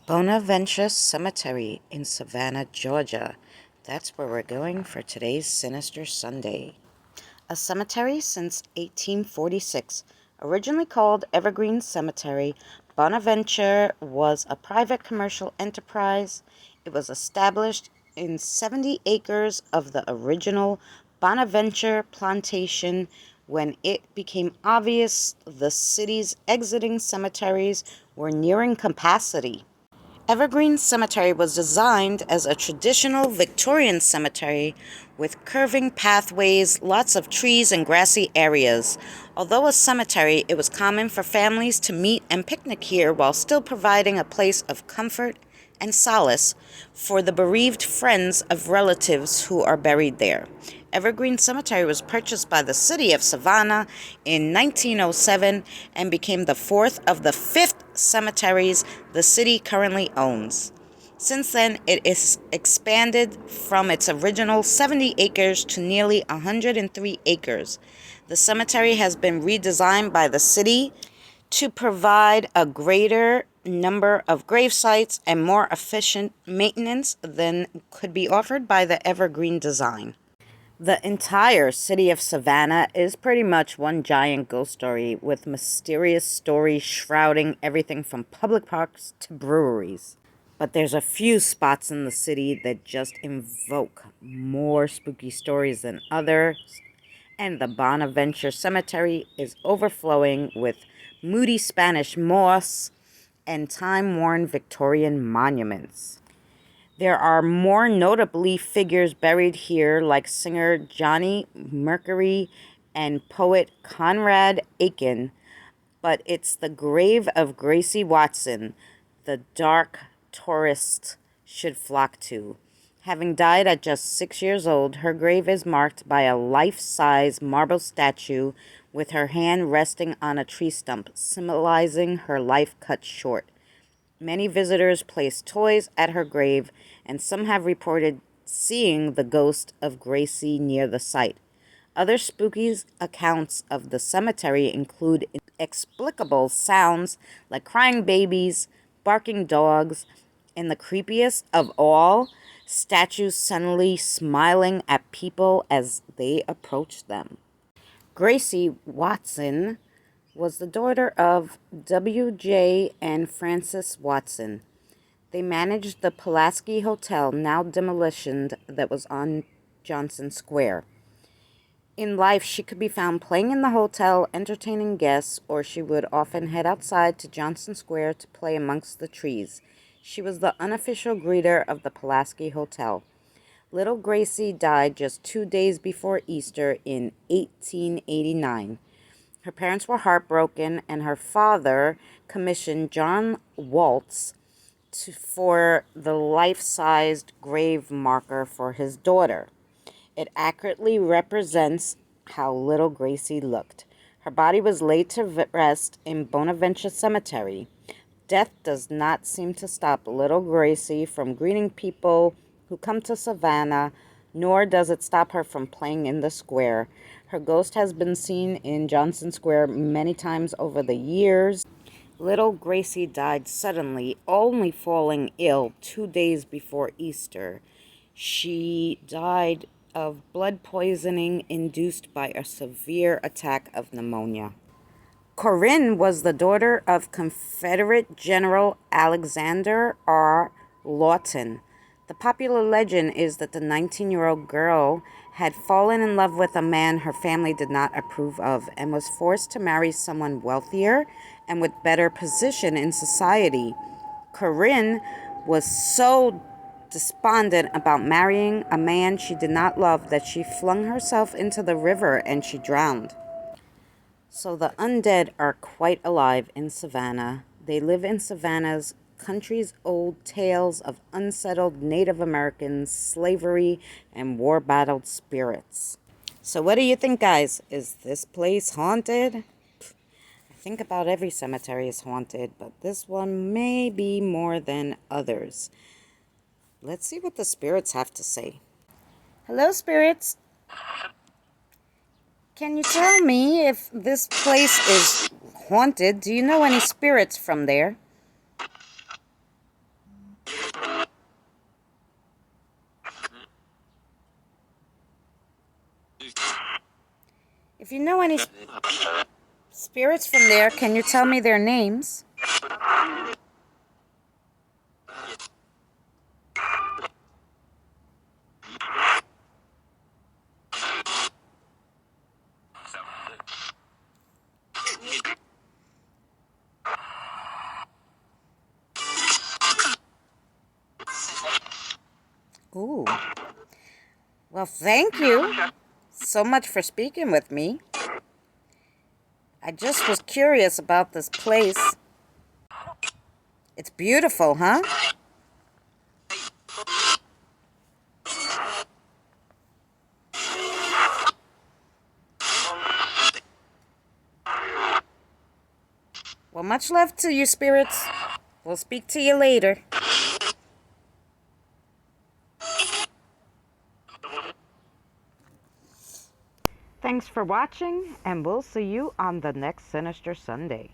Bonaventure Cemetery in Savannah, Georgia. That's where we're going for today's Sinister Sunday. A cemetery since 1846. Originally called Evergreen Cemetery, Bonaventure was a private commercial enterprise. It was established in 70 acres of the original Bonaventure plantation when it became obvious the city's exiting cemeteries were nearing capacity. Evergreen Cemetery was designed as a traditional Victorian cemetery with curving pathways, lots of trees, and grassy areas. Although a cemetery, it was common for families to meet and picnic here while still providing a place of comfort and solace for the bereaved friends of relatives who are buried there. Evergreen Cemetery was purchased by the city of Savannah in 1907 and became the fourth of the 5 cemeteries the city currently owns. Since then, it is expanded from its original 70 acres to nearly 103 acres. The cemetery has been redesigned by the city to provide a greater number of grave sites and more efficient maintenance than could be offered by the Evergreen design. The entire city of Savannah is pretty much one giant ghost story, with mysterious stories shrouding everything from public parks to breweries. But there's a few spots in the city that just invoke more spooky stories than others, and the Bonaventure Cemetery is overflowing with moody Spanish moss and time-worn Victorian monuments. There are more notably figures buried here like singer Johnny Mercury and poet Conrad Aiken, but it's the grave of Gracie Watson the dark tourists should flock to. Having died at just 6 years old, her grave is marked by a life-size marble statue with her hand resting on a tree stump, symbolizing her life cut short. Many visitors place toys at her grave, and some have reported seeing the ghost of Gracie near the site. Other spooky accounts of the cemetery include inexplicable sounds like crying babies, barking dogs, and the creepiest of all, statues suddenly smiling at people as they approach them. Gracie Watson was the daughter of W.J. and Frances Watson. They managed the Pulaski Hotel, now demolitioned, that was on Johnson Square. In life, she could be found playing in the hotel, entertaining guests, or she would often head outside to Johnson Square to play amongst the trees. She was the unofficial greeter of the Pulaski Hotel. Little Gracie died just 2 days before Easter in 1889. Her parents were heartbroken, and her father commissioned John Waltz for the life-sized grave marker for his daughter. It accurately represents how little Gracie looked. Her body was laid to rest in Bonaventure Cemetery. Death does not seem to stop little Gracie from greeting people who come to Savannah, nor does it stop her from playing in the square. Her ghost has been seen in Johnson Square many times over the years. Little Gracie died suddenly, only falling ill 2 days before Easter. She died of blood poisoning induced by a severe attack of pneumonia. Corinne was the daughter of Confederate General Alexander R. Lawton. The popular legend is that the 19-year-old girl had fallen in love with a man her family did not approve of and was forced to marry someone wealthier and with better position in society. Corinne was so despondent about marrying a man she did not love that she flung herself into the river and she drowned. So the undead are quite alive in Savannah. They live in Savannah's country's old tales of unsettled Native Americans, slavery, and war-battled spirits. So what do you think, guys? Is this place haunted? I think about every cemetery is haunted, but this one may be more than others. Let's see what the spirits have to say. Hello, spirits. Can you tell me if this place is haunted? Do you know any spirits from there? If you know any spirits from there, can you tell me their names? Ooh. Well, thank you so much for speaking with me. I just was curious about this place. It's beautiful, huh? Well, much love to you, spirits. We'll speak to you later. Thanks for watching, and we'll see you on the next Sinister Sunday.